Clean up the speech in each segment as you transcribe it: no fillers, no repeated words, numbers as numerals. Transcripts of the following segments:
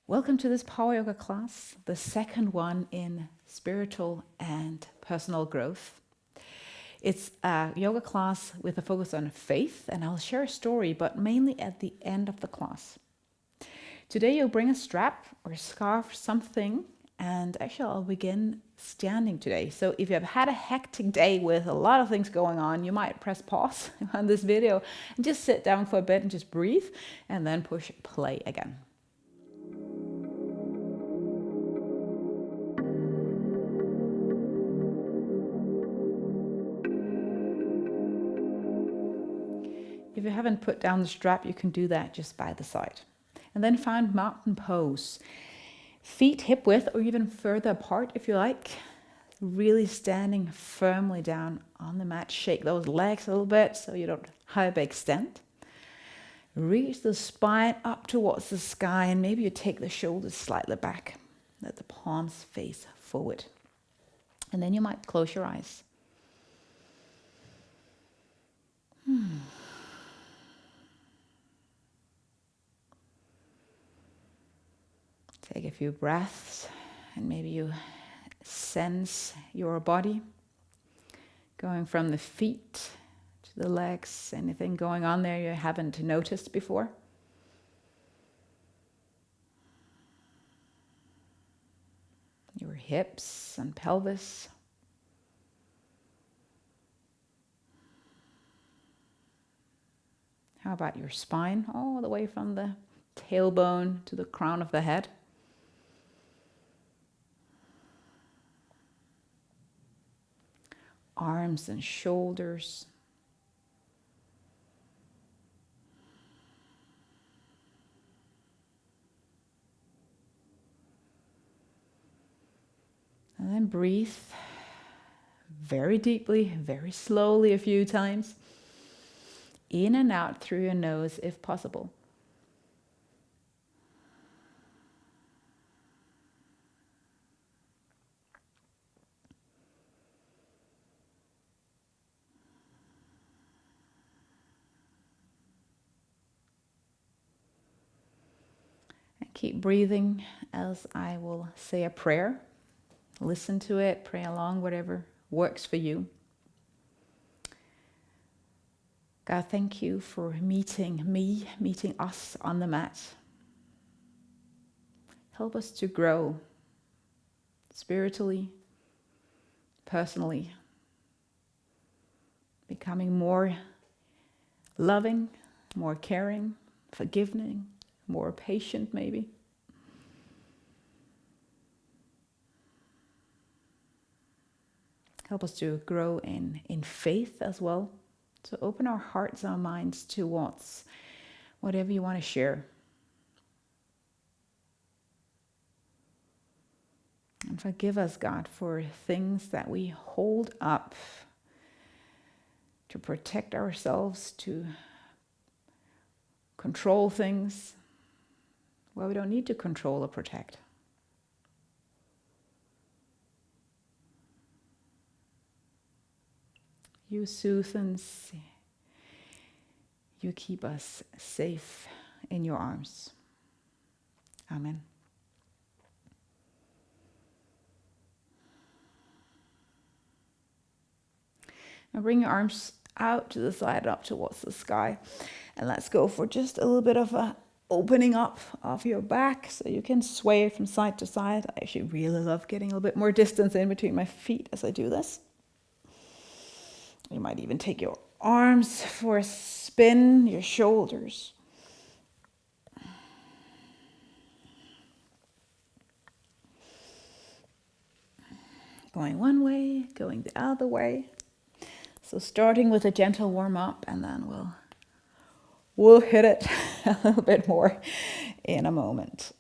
Welcome to this Power Yoga class, the second one in spiritual and personal growth. It's a yoga class with a focus on faith, and I'll share a story, but mainly at the end of the class. Today you'll bring a strap or a scarf, something, and actually I'll begin standing today. So if you have had a hectic day with a lot of things going on, you might press pause on this video and just sit down for a bit and just breathe, and then push play again. If you haven't put down the strap, you can do that just by the side. And then find mountain pose. Feet hip width or even further apart if you like. Really standing firmly down on the mat. Shake those legs a little bit so you don't hyperextend. Reach the spine up towards the sky, and maybe you take the shoulders slightly back. Let the palms face forward. And then you might close your eyes. Take a few breaths, and maybe you sense your body going from the feet to the legs. Anything going on there you haven't noticed before? Your hips and pelvis. How about your spine, all the way from the tailbone to the crown of the head? Arms and shoulders. And then breathe very deeply, very slowly a few times. In and out through your nose if possible. Keep breathing as I will say a prayer. Listen to it, pray along, whatever works for you. God, thank you for meeting me, meeting us on the mat. Help us to grow spiritually, personally, becoming more loving, more caring, forgiving, more patient maybe. Help us to grow in faith as well. So open our hearts, our minds towards whatever you want to share. And forgive us, God, for things that we hold up to protect ourselves, to control things. Well, we don't need to control or protect. You soothe and you keep us safe in your arms. Amen. Now bring your arms out to the side, up towards the sky. And let's go for just a little bit of a opening up of your back so you can sway from side to side. I actually really love getting a little bit more distance in between my feet as I do this. You might even take your arms for a spin, your shoulders. Going one way, going the other way. So starting with a gentle warm up, and then we'll hit it a little bit more in a moment.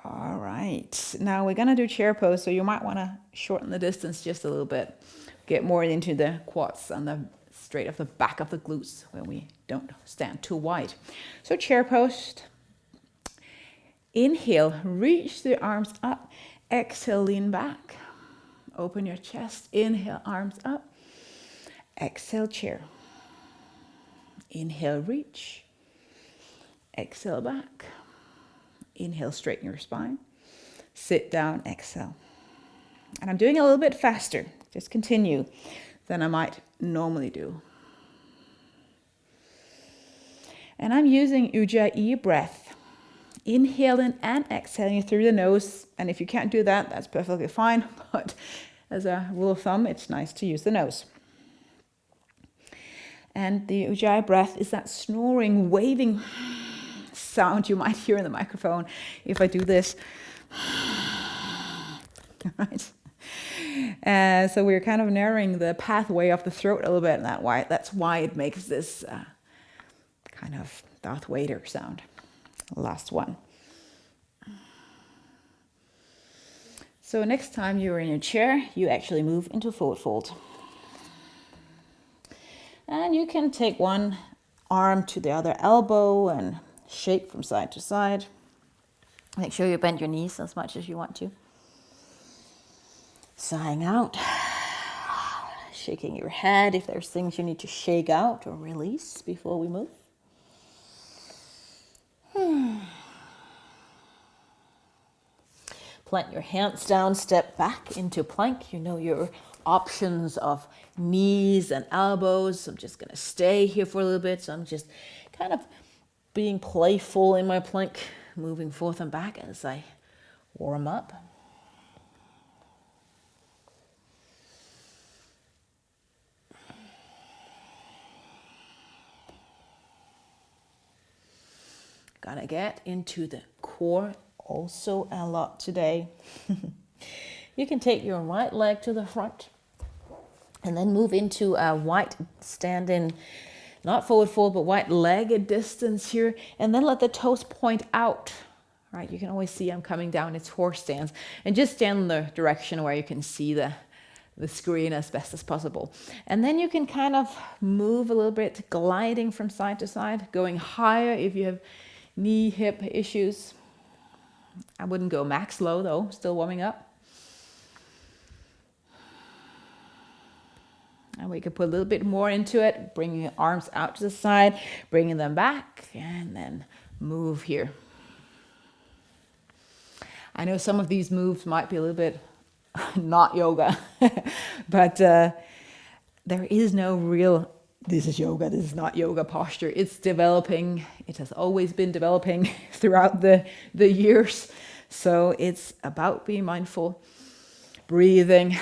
All right, now we're gonna do chair pose, so you might wanna shorten the distance just a little bit. Get more into the quads and the straight of the back of the glutes when we don't stand too wide. So chair pose. Inhale, reach the arms up. Exhale, lean back. Open your chest. Inhale, arms up. Exhale, chair. Inhale, reach. Exhale, back. Inhale, straighten your spine. Sit down, exhale. And I'm doing it a little bit faster. Just continue than I might normally do. And I'm using Ujjayi breath. Inhaling and exhaling through the nose. And if you can't do that, that's perfectly fine. But as a rule of thumb, it's nice to use the nose. And the Ujjayi breath is that snoring, waving sound you might hear in the microphone if I do this. Right? So we're kind of narrowing the pathway of the throat a little bit, and that's why it makes this kind of Darth Vader sound. Last one. So next time you're in your chair, you actually move into forward fold. And you can take one arm to the other elbow and shake from side to side. Make sure you bend your knees as much as you want to. Sighing out. Shaking your head if there's things you need to shake out or release before we move. Plant your hands down, step back into plank. You know your options of knees and elbows. I'm just going to stay here for a little bit. So I'm just kind of being playful in my plank, moving forth and back as I warm up. Gonna get into the core also a lot today. You can take your right leg to the front and then move into a wide stand-in, not forward fold, but wide legged distance here. And then let the toes point out, right? You can always see I'm coming down. It's horse stance. And just stand in the direction where you can see the screen as best as possible. And then you can kind of move a little bit, gliding from side to side, going higher if you have knee, hip issues. I wouldn't go max low though, still warming up. And we could put a little bit more into it, bringing your arms out to the side, bringing them back, and then move here. I know some of these moves might be a little bit not yoga, but there is no real this is yoga, this is not yoga posture. It's developing. It has always been developing throughout the years. So it's about being mindful, breathing,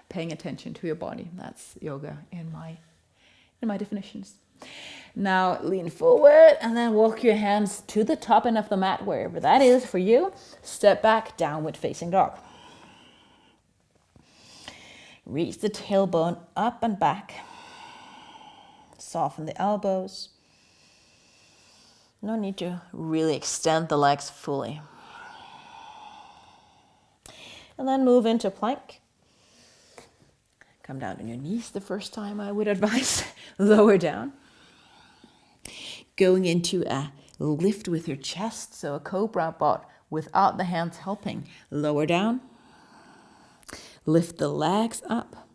paying attention to your body. That's yoga in my definitions. Now lean forward and then walk your hands to the top end of the mat, wherever that is for you. Step back, downward facing dog. Reach the tailbone up and back. Soften the elbows. No need to really extend the legs fully. And then move into plank. Come down on your knees the first time, I would advise. Lower down. Going into a lift with your chest, so a cobra, but without the hands helping. Lower down. Lift the legs up.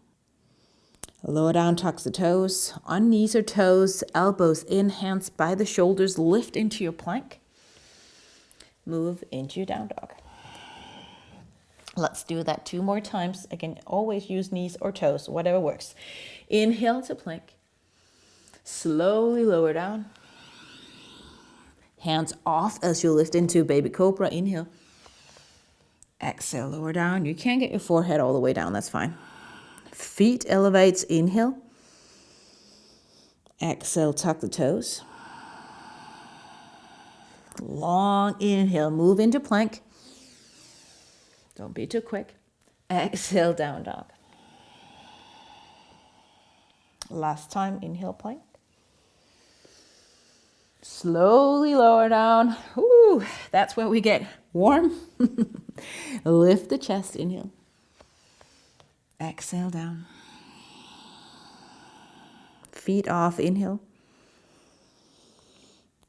Lower down, tuck the toes, on knees or toes, elbows in, hands by the shoulders, lift into your plank. Move into your down dog. Let's do that 2 more times. Again, always use knees or toes, whatever works. Inhale to plank. Slowly lower down. Hands off as you lift into baby cobra. Inhale. Exhale, lower down. You can't get your forehead all the way down, that's fine. Feet elevates, inhale. Exhale, tuck the toes. Long inhale, move into plank. Don't be too quick. Exhale, down dog. Last time, inhale, plank. Slowly lower down. Ooh, that's where we get warm. Lift the chest, inhale. Exhale down. Feet off, inhale.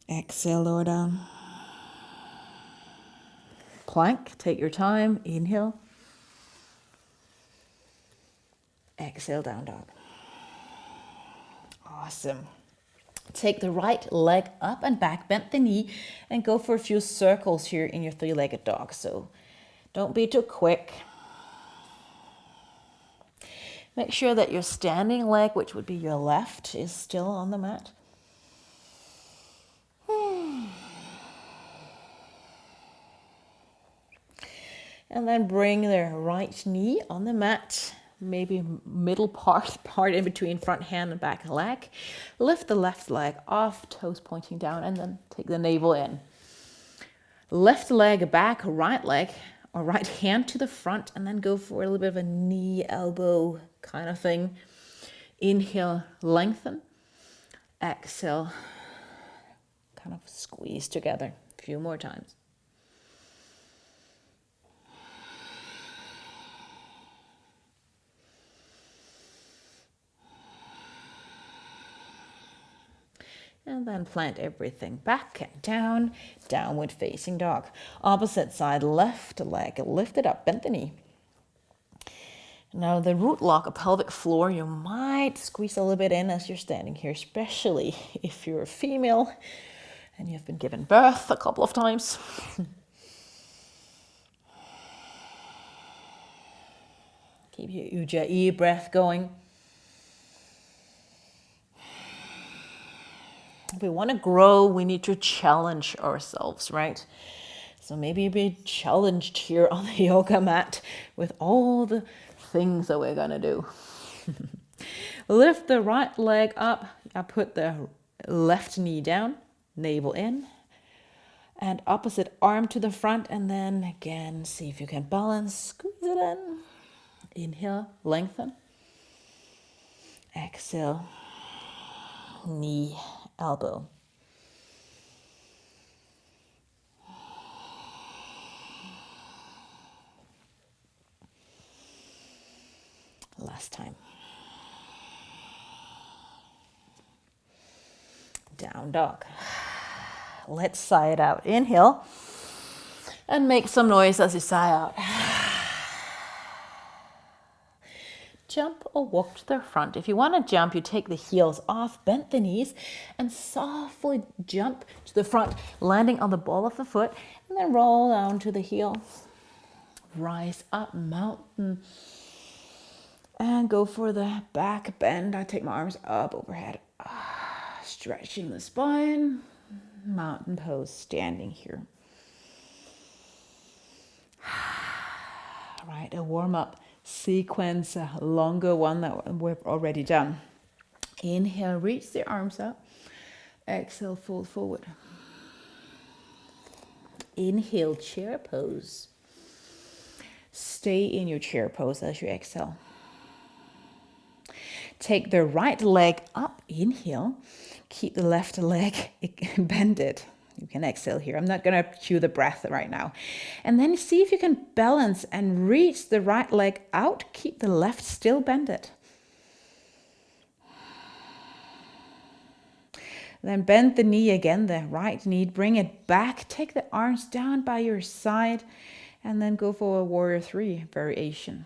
Exhale, lower down. Plank, take your time, inhale. Exhale, down dog. Awesome. Take the right leg up and back, bend the knee, and go for a few circles here in your three-legged dog. So don't be too quick. Make sure that your standing leg, which would be your left, is still on the mat. And then bring the right knee on the mat, maybe middle part in between front hand and back leg. Lift the left leg off, toes pointing down, and then take the navel in. Left leg back, right leg or right hand to the front, and then go for a little bit of a knee, elbow kind of thing. Inhale, lengthen. Exhale, kind of squeeze together. A few more times. And then plant everything back and down, downward facing dog. Opposite side, left leg lifted up, bend the knee. Now the root lock, a pelvic floor, you might squeeze a little bit in as you're standing here, especially if you're a female and you've been given birth a couple of times. Keep your ujjayi breath going. If we want to grow, we need to challenge ourselves, right? So maybe be challenged here on the yoga mat with all the things that we're going to do. Lift the right leg up. I put the left knee down, navel in, and opposite arm to the front. And then again, see if you can balance. Squeeze it in. Inhale, lengthen. Exhale, knee, elbow. Last time. Down dog. Let's sigh it out. Inhale and make some noise as you sigh out. Jump or walk to the front. If you want to jump, you take the heels off, bend the knees, and softly jump to the front, landing on the ball of the foot, and then roll down to the heel. Rise up, mountain, and go for the back bend. I take my arms up overhead, stretching the spine. Mountain pose, standing here. All right, a warm-up sequence, a longer one that we've already done. Inhale, reach the arms up. Exhale, fold forward. Inhale, chair pose. Stay in your chair pose as you exhale. Take the right leg up, inhale. Keep the left leg bended. You can exhale here. I'm not going to cue the breath right now. And then see if you can balance and reach the right leg out. Keep the left still bended. Then bend the knee again, the right knee. Bring it back. Take the arms down by your side. And then go for a warrior 3 variation.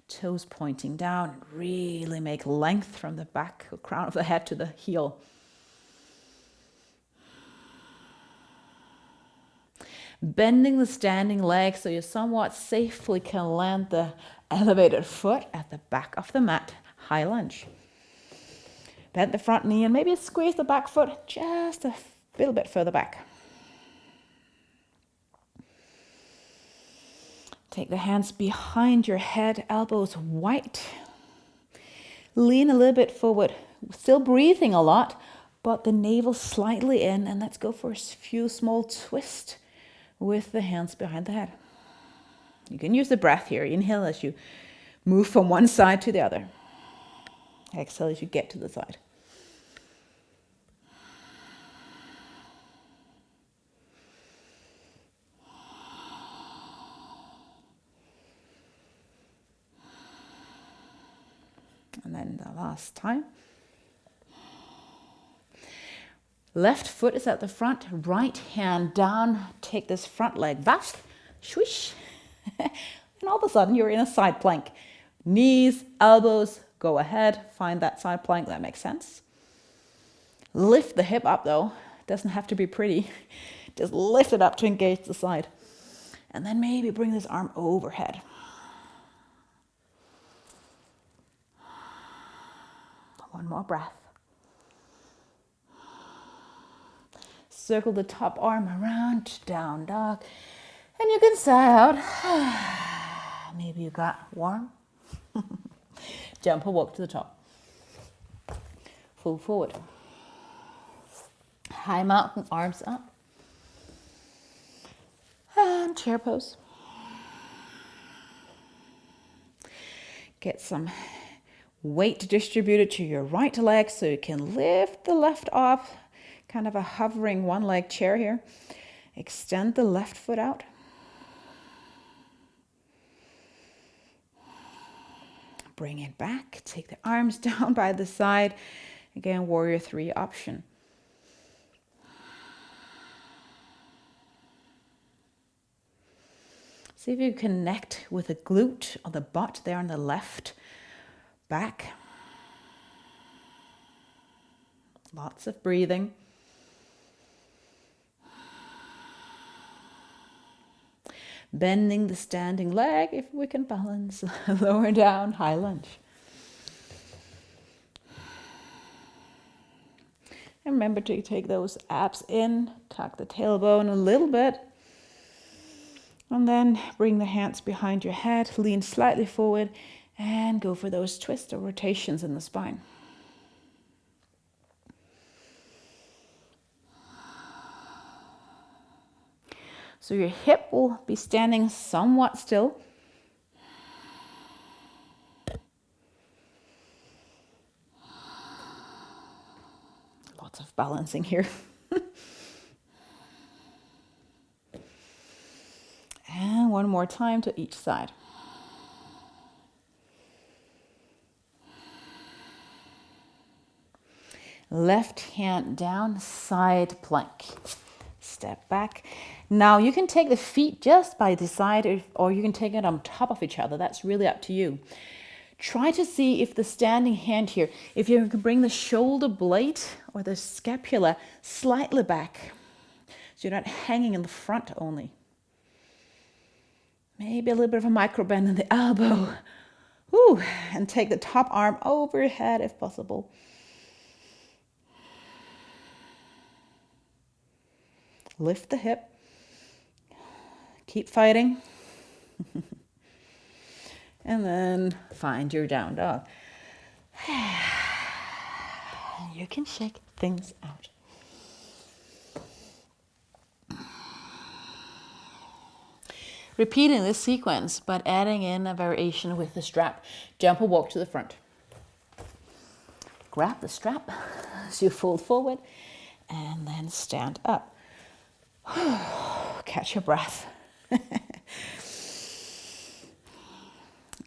Toes pointing down. Really make length from the back, crown of the head to the heel. Bending the standing leg so you somewhat safely can land the elevated foot at the back of the mat. High lunge. Bend the front knee and maybe squeeze the back foot just a little bit further back. Take the hands behind your head, elbows wide. Lean a little bit forward. Still breathing a lot, but the navel slightly in. And let's go for a few small twists with the hands behind the head. You can use the breath here. Inhale as you move from one side to the other. Exhale as you get to the side. And then the last time. Left foot is at the front, right hand down. Take this front leg back, swish. And all of a sudden you're in a side plank. Knees, elbows go ahead, find that side plank, that makes sense. Lift the hip up though, it doesn't have to be pretty. Just lift it up to engage the side. And then maybe bring this arm overhead. One more breath. Circle the top arm around, down dog. And you can sigh out. Maybe you got warm. Jump or walk to the top. Full forward. High mountain, arms up. And chair pose. Get some weight distributed to your right leg so you can lift the left up. Kind of a hovering one leg chair here. Extend the left foot out. Bring it back. Take the arms down by the side. Again, warrior 3 option. See if you connect with the glute or the butt there on the left back. Lots of breathing. Bending the standing leg if we can balance. Lower down, high lunge. And remember to take those abs in, tuck the tailbone a little bit. And then bring the hands behind your head, lean slightly forward, and go for those twists or rotations in the spine. So your hip will be standing somewhat still. Lots of balancing here. And one more time to each side. Left hand down, side plank. Step back. Now you can take the feet just by the side or you can take it on top of each other. That's really up to you. Try to see if the standing hand here, if you can bring the shoulder blade or the scapula slightly back. So you're not hanging in the front only. Maybe a little bit of a micro bend in the elbow. Woo. And take the top arm overhead if possible. Lift the hip. Keep fighting. And then find your down dog. You can shake things out. Repeating this sequence, but adding in a variation with the strap. Jump or walk to the front. Grab the strap as you fold forward and then stand up. Catch your breath.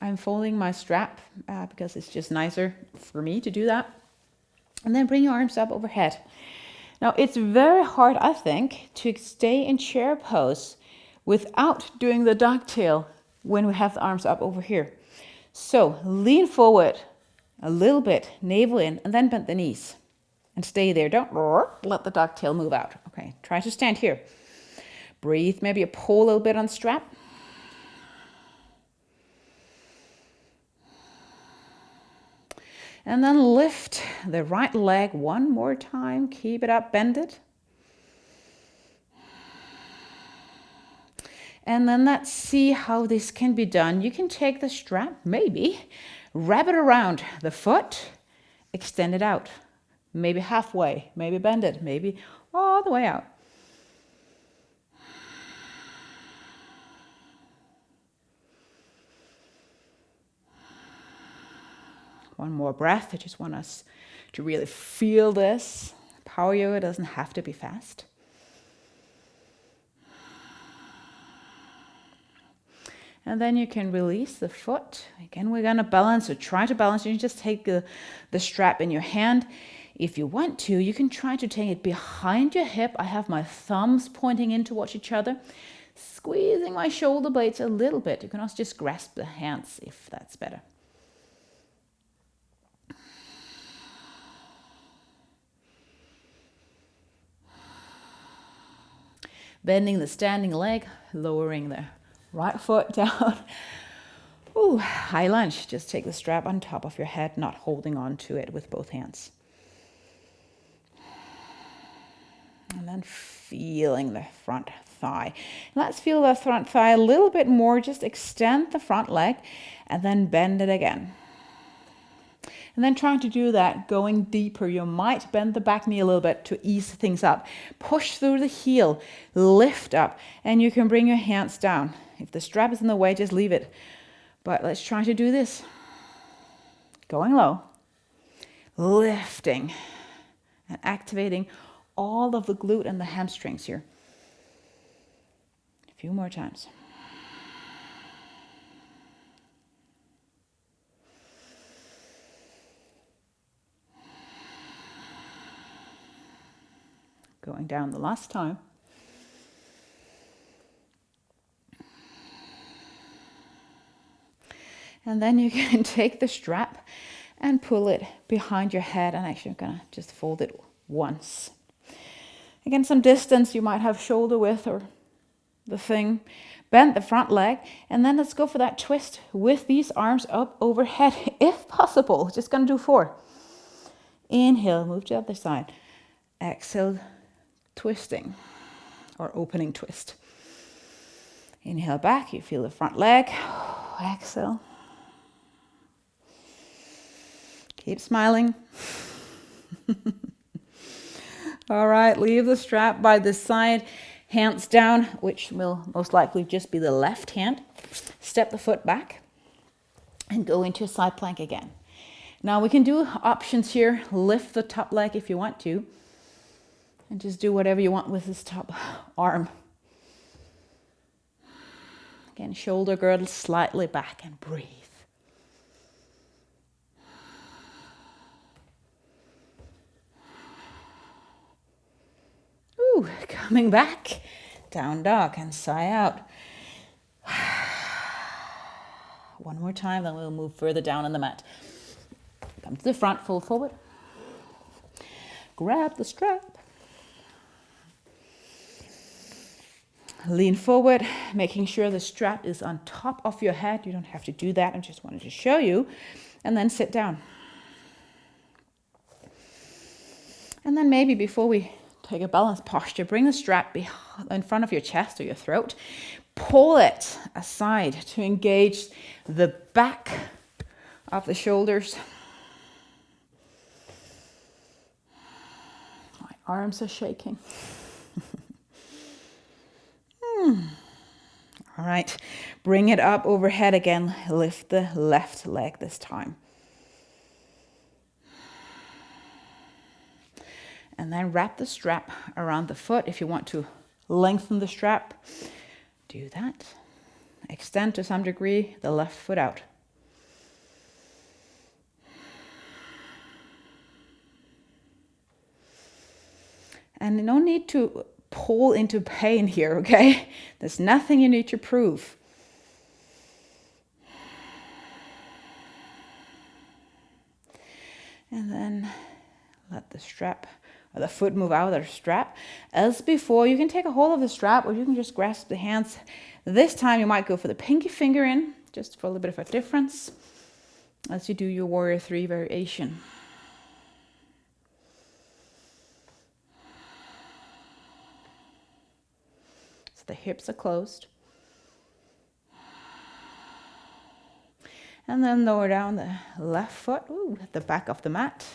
I'm folding my strap because it's just nicer for me to do that. And then bring your arms up overhead. Now it's very hard, I think, to stay in chair pose without doing the dog tail when we have the arms up over here. So lean forward a little bit, navel in, and then bend the knees. And stay there. Don't let the dog tail move out. Okay, try to stand here. Breathe, maybe pull a little bit on the strap. And then lift the right leg one more time. Keep it up, bend it. And then let's see how this can be done. You can take the strap, maybe, wrap it around the foot, extend it out. Maybe halfway, maybe bend it, maybe all the way out. One more breath. I just want us to really feel this. Power yoga doesn't have to be fast. And then you can release the foot. Again, we're going to balance or try to balance. You can just take the strap in your hand. If you want to, you can try to take it behind your hip. I have my thumbs pointing in towards each other, squeezing my shoulder blades a little bit. You can also just grasp the hands if that's better. Bending the standing leg, lowering the right foot down. Ooh, high lunge. Just take the strap on top of your head, not holding on to it with both hands. And then feeling the front thigh. Let's feel the front thigh a little bit more. Just extend the front leg and then bend it again. And then trying to do that, going deeper. You might bend the back knee a little bit to ease things up. Push through the heel, lift up, and you can bring your hands down. If the strap is in the way, just leave it. But let's try to do this. Going low, lifting, and activating all of the glute and the hamstrings here. A few more times. Going down the last time. And then you can take the strap and pull it behind your head, and actually I'm gonna just fold it once. Again, some distance, you might have shoulder width or the thing. Bend the front leg, and then let's go for that twist with these arms up overhead, if possible. Just gonna do 4. Inhale, move to the other side. Exhale, twisting or opening twist. Inhale back, you feel the front leg. Exhale. Keep smiling. All right, leave the strap by the side, hands down, which will most likely just be the left hand. Step the foot back and go into a side plank again. Now we can do options here. Lift the top leg if you want to, and just do whatever you want with this top arm. Again, shoulder girdle slightly back and breathe. Ooh, coming back, down dog and sigh out. One more time, then we'll move further down on the mat. Come to the front, fold forward. Grab the strap. Lean forward, making sure the strap is on top of your head. You don't have to do that. I just wanted to show you. And then sit down. And then maybe before we take a balanced posture, bring the strap in front of your chest or your throat. Pull it aside to engage the back of the shoulders. My arms are shaking. All right, bring it up overhead again. Lift the left leg this time. And then wrap the strap around the foot. If you want to lengthen the strap, do that. Extend to some degree the left foot out. And no need to pull into pain here, okay? There's nothing you need to prove. And then let the strap or the foot move out of the strap. As before, you can take a hold of the strap or you can just grasp the hands. This time you might go for the pinky finger in, just for a little bit of a difference as you do your Warrior 3 variation. So the hips are closed. And then lower down the left foot, at the back of the mat.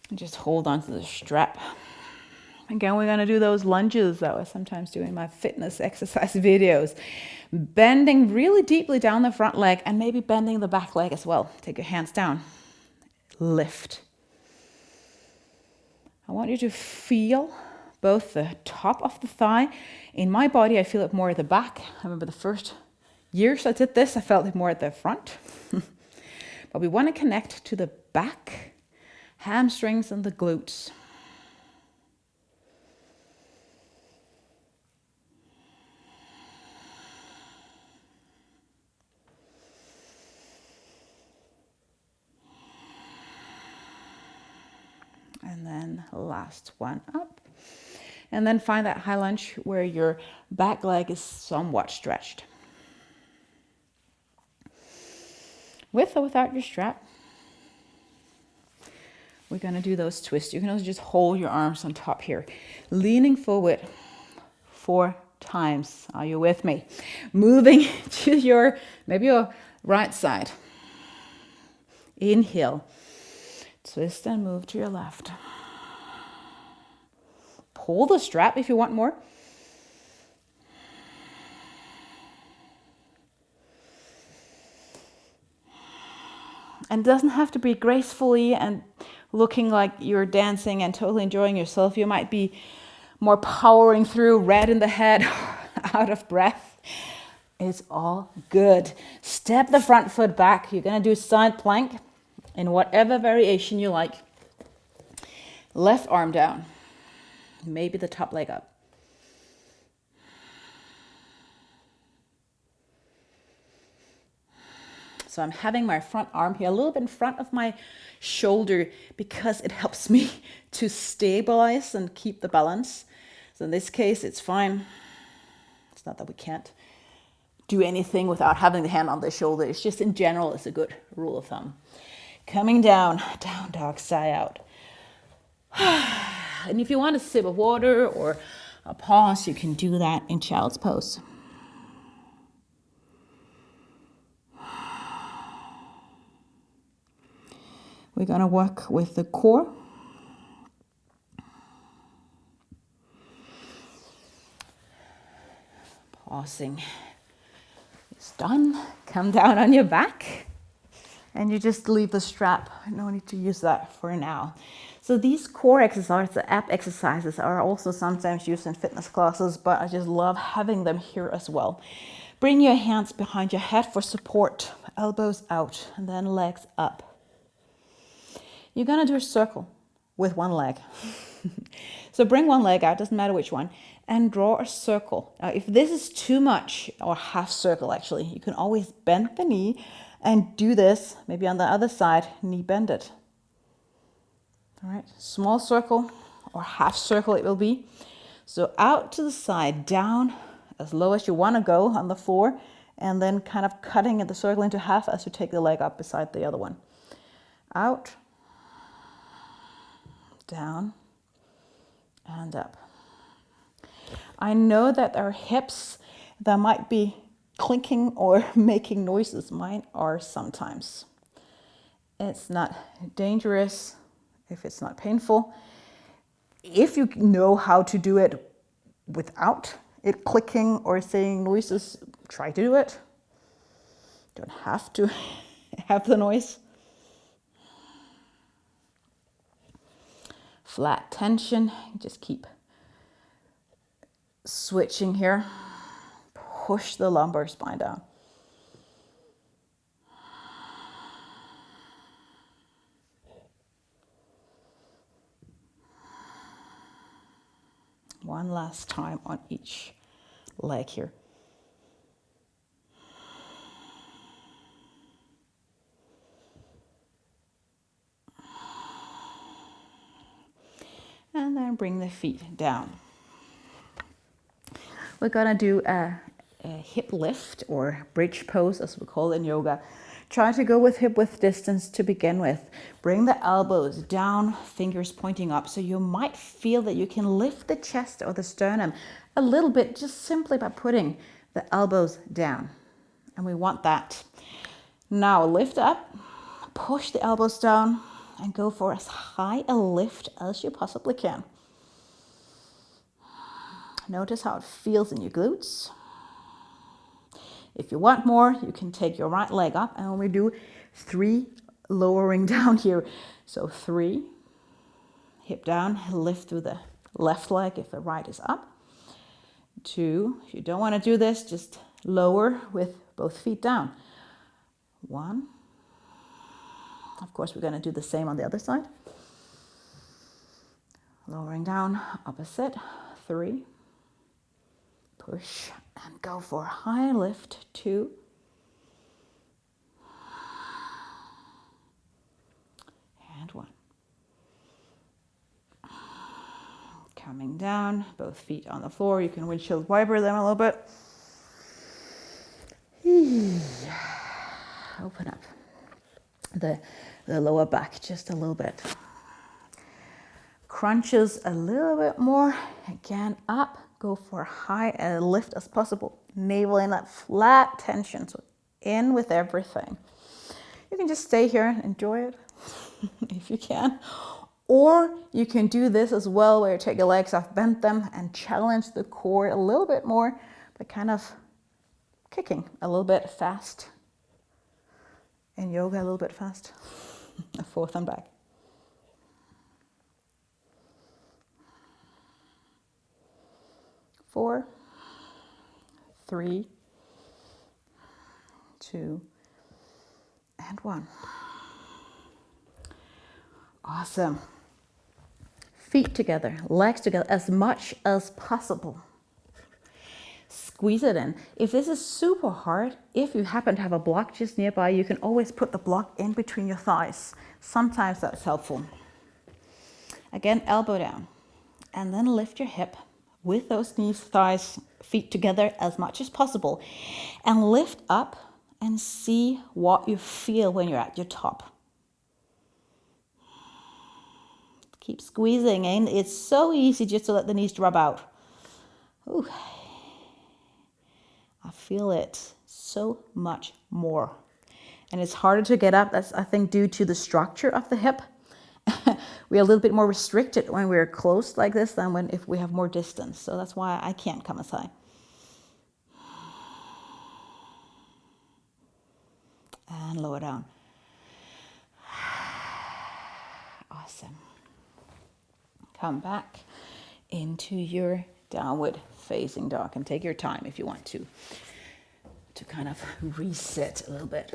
And just hold on to the strap. Again, we're going to do those lunges that I sometimes do in my fitness exercise videos. Bending really deeply down the front leg and maybe bending the back leg as well. Take your hands down. Lift. I want you to feel both the top of the thigh. In my body, I feel it more at the back. I remember the first years I did this, I felt it more at the front. But we want to connect to the back, hamstrings and the glutes. And then last one up. And then find that high lunge where your back leg is somewhat stretched. With or without your strap, we're going to do those twists. You can also just hold your arms on top here. Leaning forward 4 times. Are you with me? Moving to maybe your right side. Inhale. Twist and move to your left. Pull the strap if you want more. And it doesn't have to be gracefully and looking like you're dancing and totally enjoying yourself. You might be more powering through, red in the head, out of breath. It's all good. Step the front foot back. You're going to do side plank in whatever variation you like. Left arm down. Maybe the top leg up. So I'm having my front arm here a little bit in front of my shoulder because it helps me to stabilize and keep the balance. So in this case, it's fine. It's not that we can't do anything without having the hand on the shoulder. It's just in general, it's a good rule of thumb. Coming down, down dog, sigh out. And if you want a sip of water or a pause, you can do that in child's pose. We're going to work with the core. Pausing. It's done. Come down on your back. And you just leave the strap. No need to use that for now. So these core exercises, the ab exercises, are also sometimes used in fitness classes, but I just love having them here as well. Bring your hands behind your head for support. Elbows out and then legs up. You're going to do a circle with one leg. So bring one leg out, doesn't matter which one, and draw a circle. Now, if this is too much, or half circle actually, you can always bend the knee and do this, maybe on the other side, knee bend it. All right, small circle or half circle it will be. So out to the side, down as low as you want to go on the floor, and then kind of cutting the circle into half as you take the leg up beside the other one. Out, down, and up. I know that our hips that might be clinking or making noises. Mine are sometimes. It's not dangerous if it's not painful. If you know how to do it without it clicking or saying noises, try to do it. Don't have to have the noise. Flat tension, just keep switching here. Push the lumbar spine down. One last time on each leg here. And then bring the feet down. We're gonna do a hip lift or bridge pose, as we call it in yoga. Try to go with hip width distance to begin with. Bring the elbows down, fingers pointing up. So you might feel that you can lift the chest or the sternum a little bit just simply by putting the elbows down. And we want that. Now lift up, push the elbows down, and go for as high a lift as you possibly can. Notice how it feels in your glutes. If you want more, you can take your right leg up, and we do 3 lowering down here. So 3, hip down, lift through the left leg if the right is up. 2, if you don't want to do this, just lower with both feet down. 1. Of course, we're going to do the same on the other side. Lowering down, opposite. 3. Push and go for a high lift. 2. And 1. Coming down, both feet on the floor. You can windshield wiper them a little bit. Open up the lower back just a little bit. Crunches a little bit more. Again, up. Go for high and lift as possible. Navel in that flat tension. So in with everything. You can just stay here and enjoy it if you can. Or you can do this as well, where you take your legs off, bend them, and challenge the core a little bit more by kind of kicking a little bit fast. In yoga, a little bit fast. Forth and back. Four, 3, 2, and 1. Awesome. Feet together, legs together as much as possible. Squeeze it in. If this is super hard, if you happen to have a block just nearby, you can always put the block in between your thighs. Sometimes that's helpful. Again, elbow down. And then lift your hip with those knees, thighs, feet together as much as possible. And lift up and see what you feel when you're at your top. Keep squeezing in. It's so easy just to let the knees drop out. Ooh. I feel it so much more. And it's harder to get up. That's, I think, due to the structure of the hip. We're a little bit more restricted when we're close like this than if we have more distance. So that's why I can't come as high. And lower down. Awesome. Come back into your downward facing dog, and take your time if you want to kind of reset a little bit.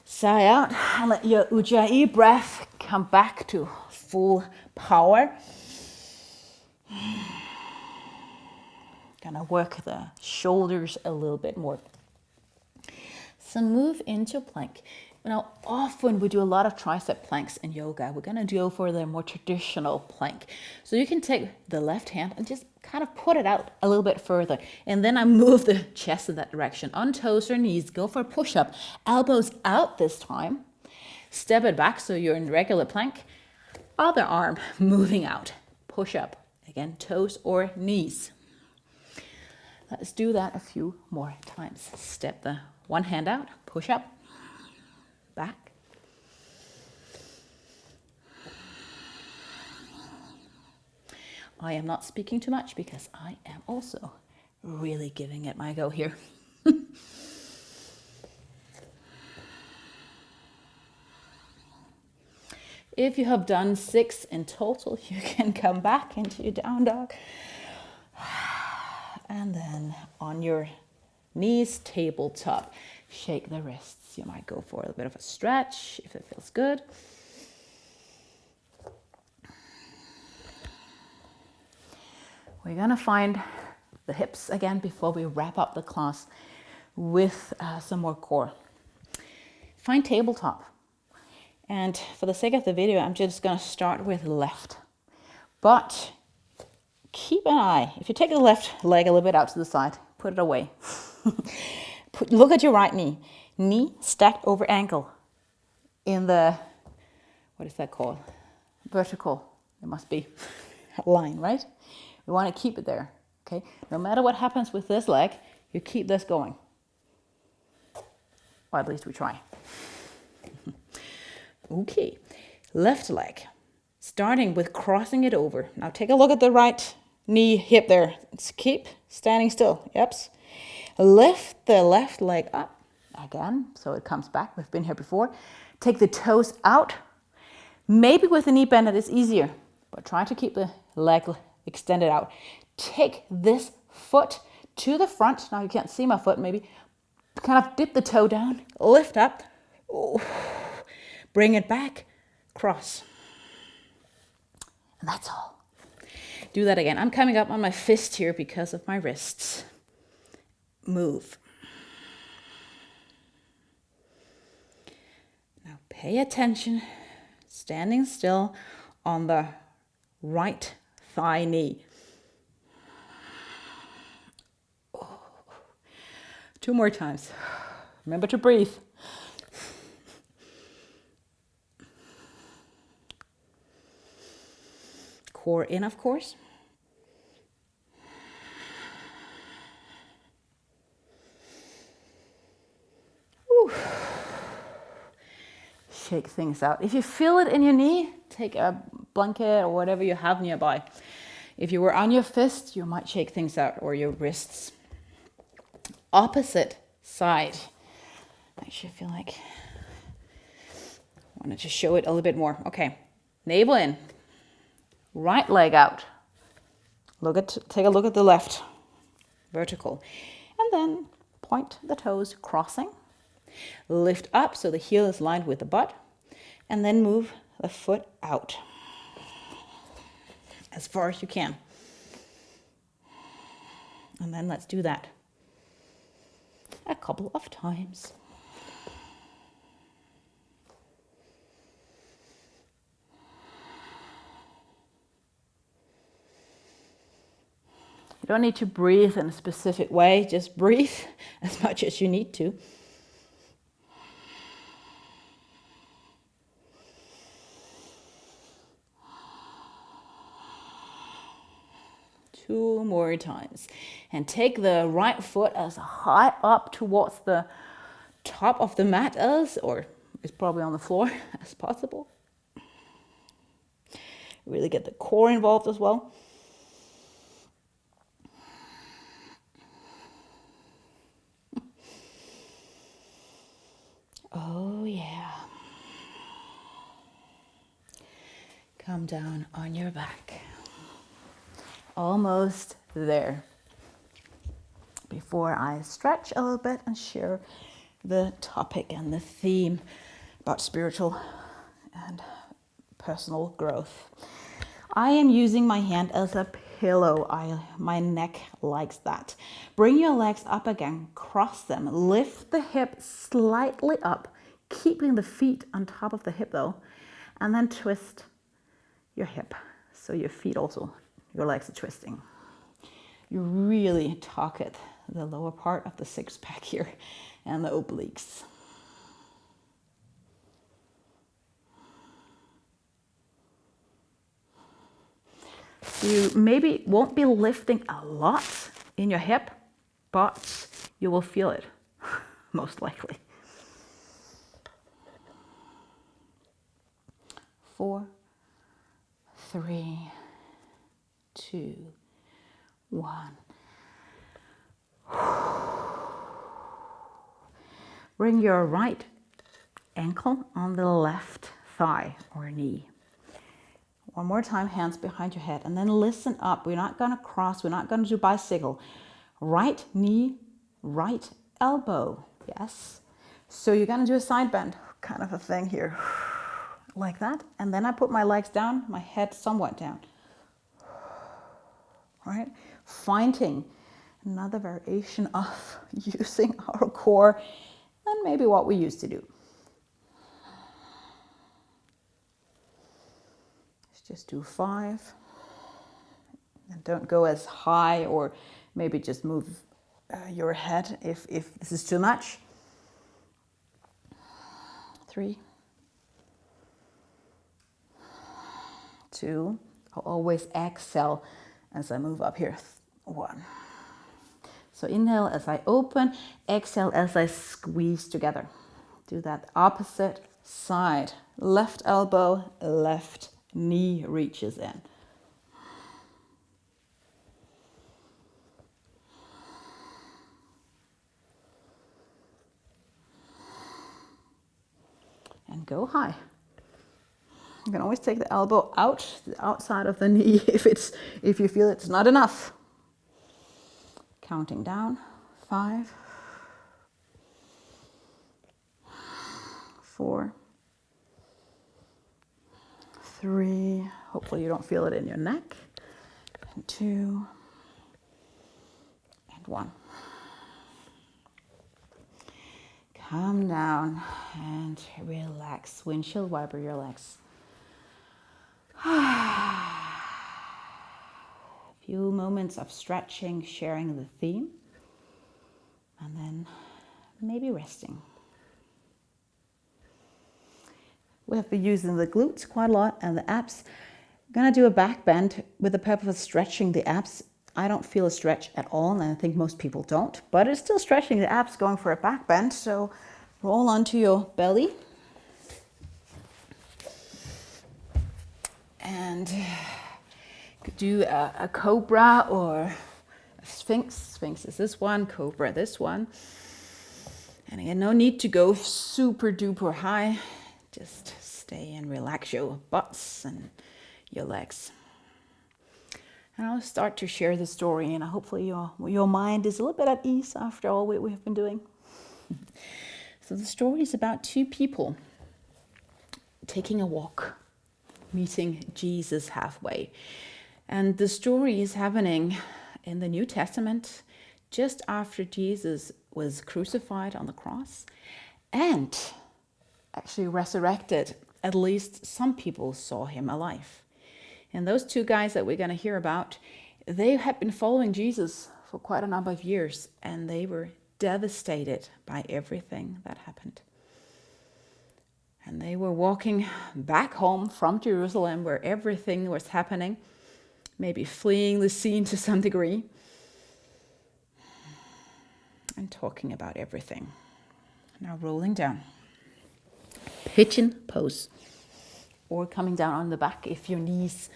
Sigh out and let your Ujjayi breath come back to full power. Gonna work the shoulders a little bit more. So move into plank. Now, often we do a lot of tricep planks in yoga. We're gonna go for the more traditional plank. So you can take the left hand and just kind of put it out a little bit further. And then I move the chest in that direction. On toes or knees, go for a push-up. Elbows out this time. Step it back so you're in regular plank. Other arm moving out. Push up. Again, toes or knees. Let's do that a few more times. Step the one hand out, push up, back. I am not speaking too much because I am also really giving it my go here. If you have done 6 in total, you can come back into your down dog. And then on your knees, tabletop, shake the wrists. You might go for a bit of a stretch if it feels good. We're gonna find the hips again before we wrap up the class with some more core. Find tabletop. And for the sake of the video, I'm just gonna start with left. But keep an eye. If you take the left leg a little bit out to the side, put it away. Look at your right knee. Knee stacked over ankle in the, what is that called? Vertical. It must be a line, right? We want to keep it there, okay? No matter what happens with this leg, you keep this going. Or at least we try. Okay, left leg. Starting with crossing it over. Now take a look at the right knee, hip there. Keep standing still. Yep. Lift the left leg up again, so it comes back. We've been here before. Take the toes out. Maybe with the knee bend it is easier, but try to keep the leg extended out. Take this foot to the front. Now you can't see my foot, maybe kind of dip the toe down, lift up, bring it back, cross. And that's all. Do that again. I'm coming up on my fist here because of my wrists. Move. Now pay attention. It's standing still on the right thigh knee. 2 more times. Remember to breathe. Core in, of course. Whew. Shake things out. If you feel it in your knee, take a blanket or whatever you have nearby. If you were on your fist, you might shake things out, or your wrists. Opposite side. Actually, I feel like I wanted to show it a little bit more. Okay, navel in, right leg out. Take a look at the left, vertical, and then point the toes, crossing. Lift up so the heel is lined with the butt, and then move the foot out as far as you can. And then let's do that a couple of times. You don't need to breathe in a specific way, just breathe as much as you need to. Two more times. And take the right foot as high up towards the top of the mat as, or it's probably on the floor, as possible. Really get the core involved as well. Oh yeah. Come down on your back. Almost there. Before I stretch a little bit and share the topic and the theme about spiritual and personal growth. I am using my hand as a pillow. My neck likes that. Bring your legs up again, cross them, lift the hip slightly up, keeping the feet on top of the hip though, and then twist your hip. So your feet also, your legs are twisting. You really target the lower part of the six pack here and the obliques. You maybe won't be lifting a lot in your hip, but you will feel it, most likely. 4, 3, 2, 1. Bring your right ankle on the left thigh or knee. One more time, hands behind your head, and then listen up. We're not going to cross, we're not going to do bicycle. Right knee, right elbow, yes. So you're going to do a side bend, kind of a thing here, like that. And then I put my legs down, my head somewhat down. All right, finding another variation of using our core than maybe what we used to do. Just do 5, and don't go as high, or maybe just move your head if this is too much. 3, 2, I'll always exhale as I move up here. 1. So inhale as I open, exhale as I squeeze together. Do that opposite side. Left elbow, left knee reaches in. And go high. You can always take the elbow out, the outside of the knee if you feel it's not enough. Counting down. 5, 4, 3, hopefully you don't feel it in your neck, and 2, and 1. Come down and relax. Windshield wiper your legs. few moments of stretching, sharing the theme, and then maybe resting. We have been using the glutes quite a lot and the abs. I'm going to do a back bend with the purpose of stretching the abs. I don't feel a stretch at all, and I think most people don't, but it's still stretching the abs, going for a back bend. So roll onto your belly. And could do a cobra or a sphinx. Sphinx is this one, cobra this one. And again, no need to go super duper high. Just stay and relax your butts and your legs. And I'll start to share the story, and hopefully your mind is a little bit at ease after all we have been doing. So the story is about two people taking a walk, meeting Jesus halfway. And the story is happening in the New Testament, just after Jesus was crucified on the cross and actually resurrected. At least some people saw him alive. And those two guys that we're going to hear about, they had been following Jesus for quite a number of years, and they were devastated by everything that happened. And they were walking back home from Jerusalem where everything was happening, maybe fleeing the scene to some degree, and talking about everything. Now rolling down. Pigeon pose. Or coming down on the back if your knees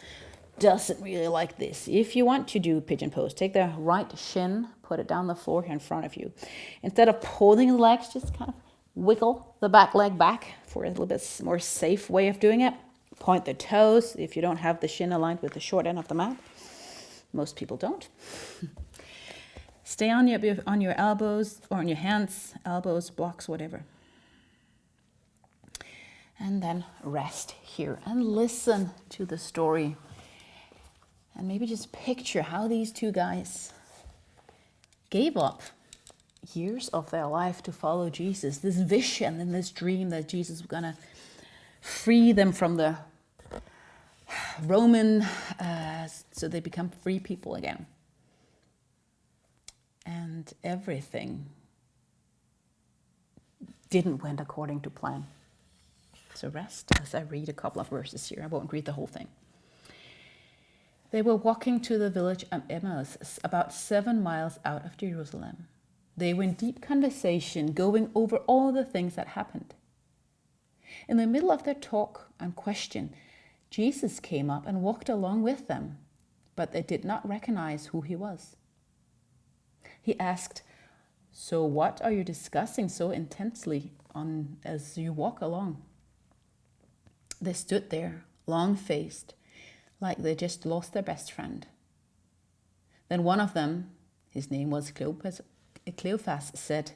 doesn't really like this. If you want to do pigeon pose, take the right shin, put it down the floor here in front of you. Instead of pulling the legs, just kind of wiggle the back leg back for a little bit more safe way of doing it. Point the toes if you don't have the shin aligned with the short end of the mat. Most people don't. Stay on your elbows or on your hands, elbows, blocks, whatever. And then rest here and listen to the story. And maybe just picture how these two guys gave up years of their life to follow Jesus. This vision and this dream that Jesus was going to free them from the Roman, so they become free people again. And everything didn't went according to plan. So rest as I read a couple of verses here. I won't read the whole thing. They were walking to the village of Emmaus, about 7 miles out of Jerusalem. They were in deep conversation, going over all the things that happened. In the middle of their talk and question, Jesus came up and walked along with them, but they did not recognize who he was. He asked, "So what are you discussing so intensely as you walk along?" They stood there, long-faced, like they just lost their best friend. Then one of them, his name was Cleophas, said,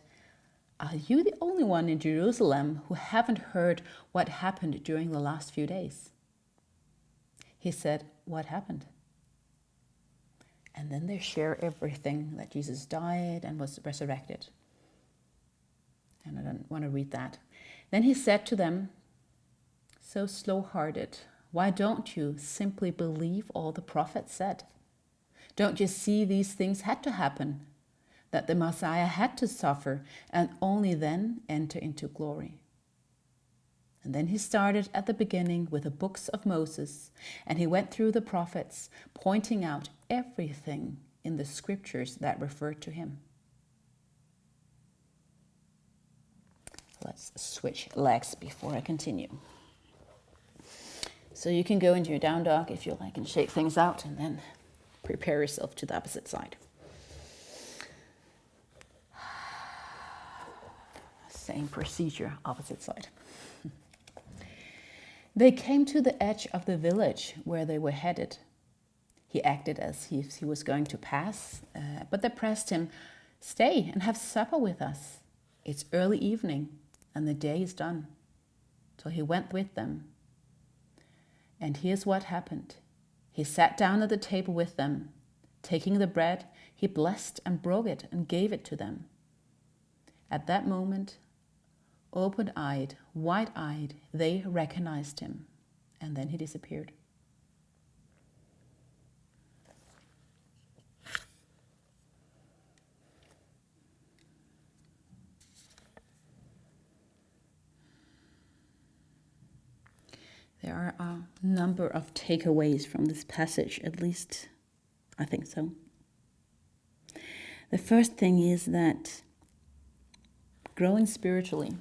"Are you the only one in Jerusalem who haven't heard what happened during the last few days?" He said, "What happened?" And then they share everything, that Jesus died and was resurrected. And I don't want to read that. Then he said to them, "So slow-hearted, why don't you simply believe all the prophets said? Don't you see these things had to happen, that the Messiah had to suffer and only then enter into glory?" And then he started at the beginning with the books of Moses, and he went through the prophets, pointing out everything in the scriptures that referred to him. Let's switch legs before I continue. So you can go into your down dog if you like and shake things out, and then prepare yourself to the opposite side. Same procedure, opposite side. They came to the edge of the village where they were headed. He acted as if he was going to pass, but they pressed him, "Stay and have supper with us. It's early evening and the day is done." So he went with them. And here's what happened. He sat down at the table with them. Taking the bread, he blessed and broke it and gave it to them. At that moment, open-eyed, wide-eyed, they recognized him. And then he disappeared. a number of takeaways from this passage, at least I think so. The first thing is that growing spiritually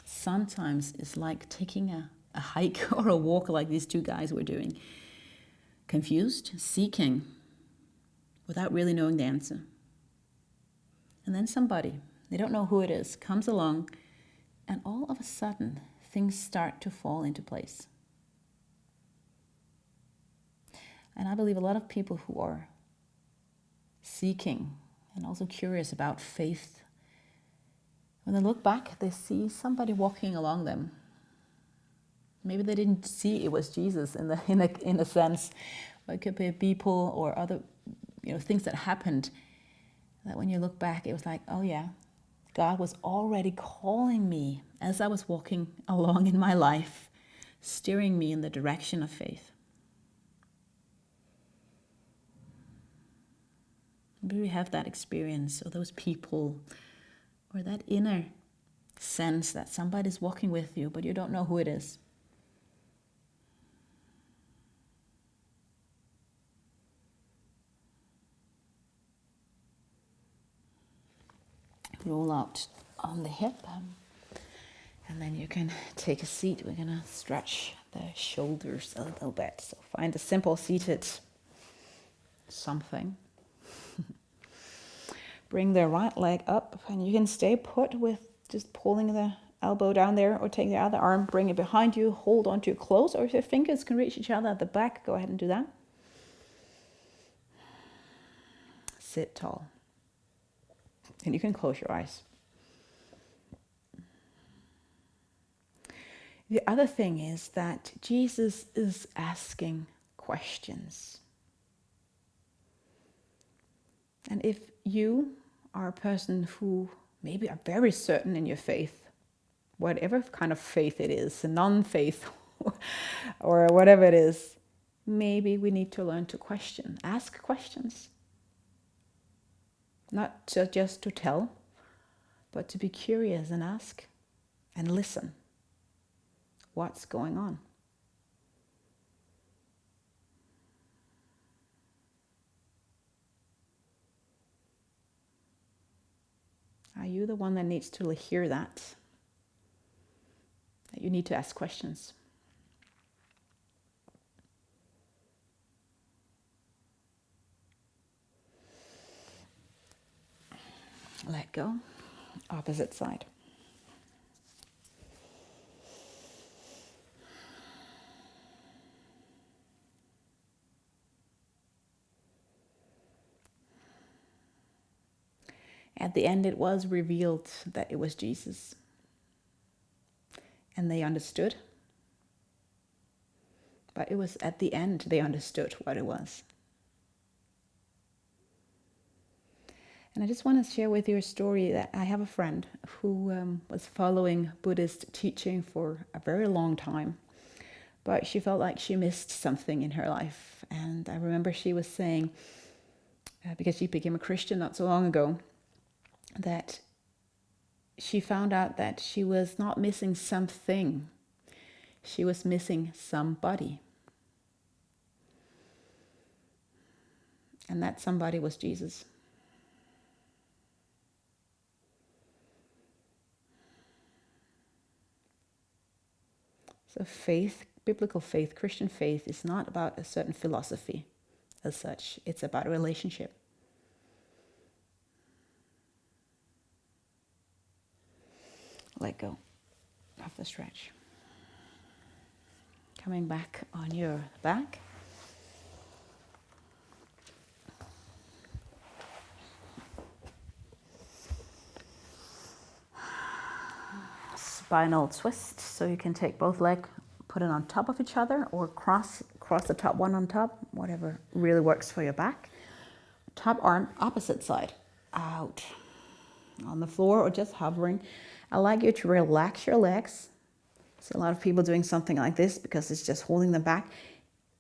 sometimes is like taking a hike or a walk like these two guys were doing. Confused, seeking, without really knowing the answer. And then somebody, they don't know who it is, comes along, and all of a sudden things start to fall into place. And I believe a lot of people who are seeking and also curious about faith, when they look back, they see somebody walking along them. Maybe they didn't see it was Jesus in a sense, but it could be people or other things that happened. That when you look back, it was like, oh yeah, God was already calling me as I was walking along in my life, steering me in the direction of faith. Maybe we have that experience, or those people, or that inner sense that somebody's walking with you, but you don't know who it is. Roll out on the hip, and then you can take a seat. We're going to stretch the shoulders a little bit. So find a simple seated something. Bring the right leg up, and you can stay put with just pulling the elbow down there, or take the other arm, bring it behind you, hold onto your clothes, or if your fingers can reach each other at the back, go ahead and do that. Sit tall. And you can close your eyes. The other thing is that Jesus is asking questions. And if you are a person who maybe are very certain in your faith, whatever kind of faith it is, a non-faith or whatever it is, maybe we need to learn to question, ask questions. Not just to tell, but to be curious and ask and listen. What's going on? Are you the one that needs to hear that? That you need to ask questions? Let go. Opposite side. At the end, it was revealed that it was Jesus. And they understood. But it was at the end they understood what it was. And I just want to share with you a story that I have a friend who was following Buddhist teaching for a very long time. But she felt like she missed something in her life. And I remember she was saying, because she became a Christian not so long ago, that she found out that she was not missing something. She was missing somebody. And that somebody was Jesus. So faith, biblical faith, Christian faith is not about a certain philosophy as such. It's about a relationship. Let go of the stretch. Coming back on your back. Spinal twist, so you can take both legs, put it on top of each other, or cross the top one on top, whatever really works for your back. Top arm, opposite side, out on the floor or just hovering. I'd like you to relax your legs. See a lot of people doing something like this because it's just holding them back.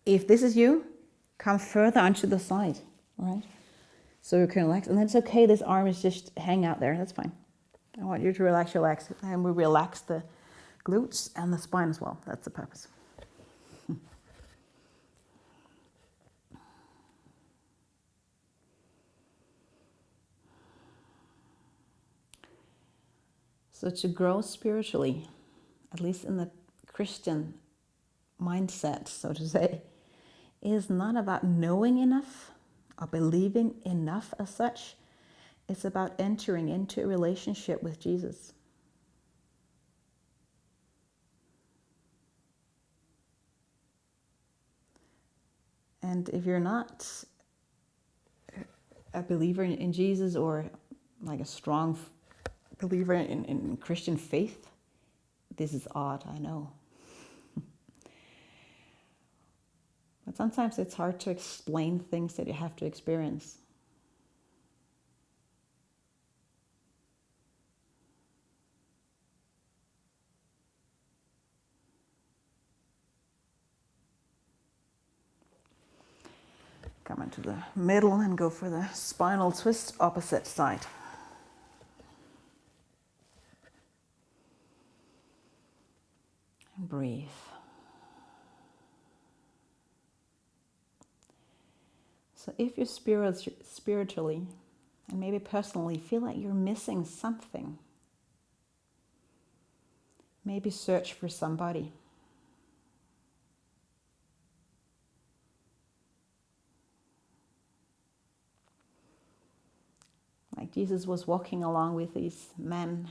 If this is you, come further onto the side, right? So you can relax, and then it's okay, this arm is just hang out there, that's fine. I want you to relax your legs, and we relax the glutes and the spine as well. That's the purpose. So to grow spiritually, at least in the Christian mindset, so to say, is not about knowing enough or believing enough as such. It's about entering into a relationship with Jesus. And if you're not a believer in Jesus, or like a strong believer in Christian faith, this is odd, I know. But sometimes it's hard to explain things that you have to experience. Come into the middle and go for the spinal twist, opposite side. And breathe. So if you spiritually and maybe personally feel like you're missing something, maybe search for somebody. Like Jesus was walking along with these men,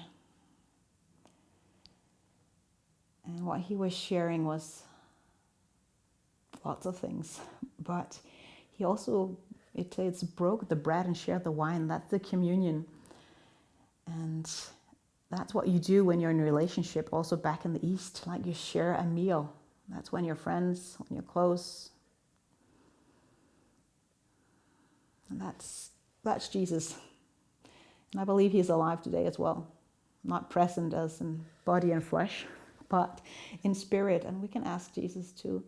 and what he was sharing was lots of things, but he also, it's broke the bread and shared the wine. That's the communion. And that's what you do when you're in a relationship, also back in the East, like you share a meal. That's when you're friends, when you're close. And that's Jesus. And I believe he's alive today as well. Not present as in body and flesh, but in spirit. And we can ask Jesus to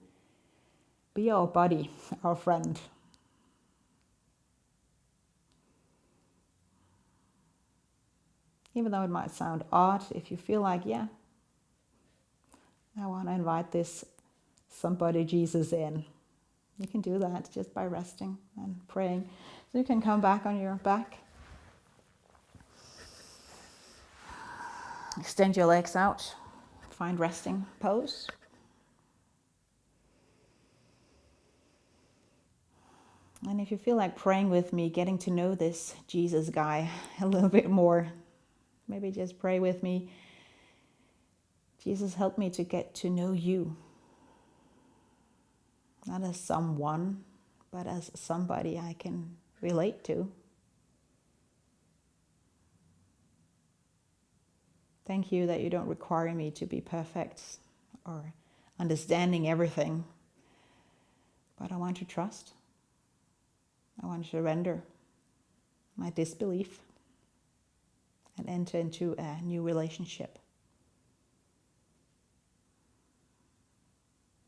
be our buddy, our friend. Even though it might sound odd, if you feel like, yeah, I want to invite this somebody Jesus in, you can do that just by resting and praying. So you can come back on your back. Extend your legs out. Find resting pose. And if you feel like praying with me, getting to know this Jesus guy a little bit more, maybe just pray with me. Jesus, help me to get to know you. Not as someone, but as somebody I can relate to. Thank you that you don't require me to be perfect or understanding everything. But I want to trust. I want to surrender my disbelief and enter into a new relationship.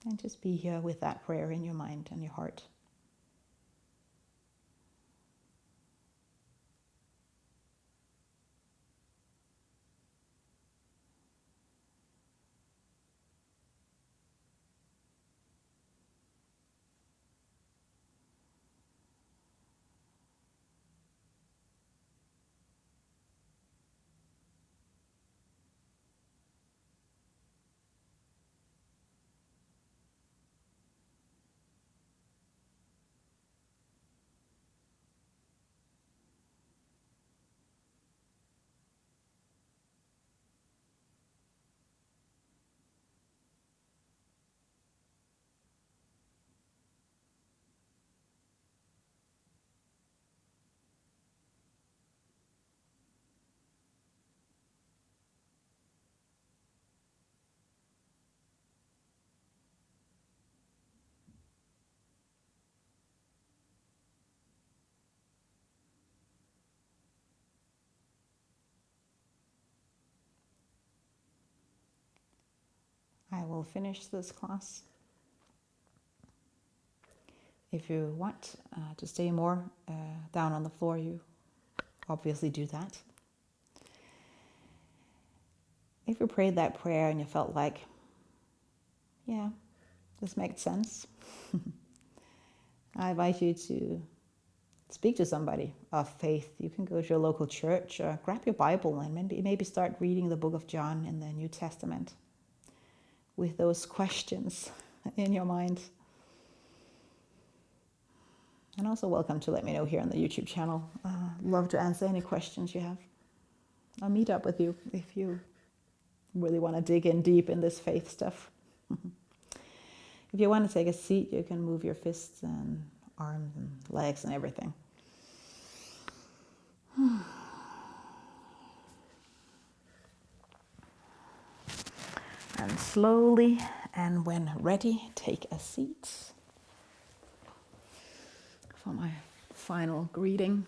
And just be here with that prayer in your mind and your heart. I will finish this class. If you want to stay more down on the floor, you obviously do that. If you prayed that prayer and you felt like, yeah, this makes sense, I invite you to speak to somebody of faith. You can go to your local church, grab your Bible, and maybe start reading the book of John in the New Testament with those questions in your mind. And also welcome to let me know here on the YouTube channel. Love to answer any questions you have. I'll meet up with you if you really want to dig in deep in this faith stuff. If you want to take a seat, you can move your fists and arms and legs and everything. And slowly, and when ready, take a seat for my final greeting.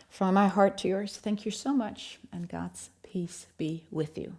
From my heart to yours, thank you so much, and God's peace be with you.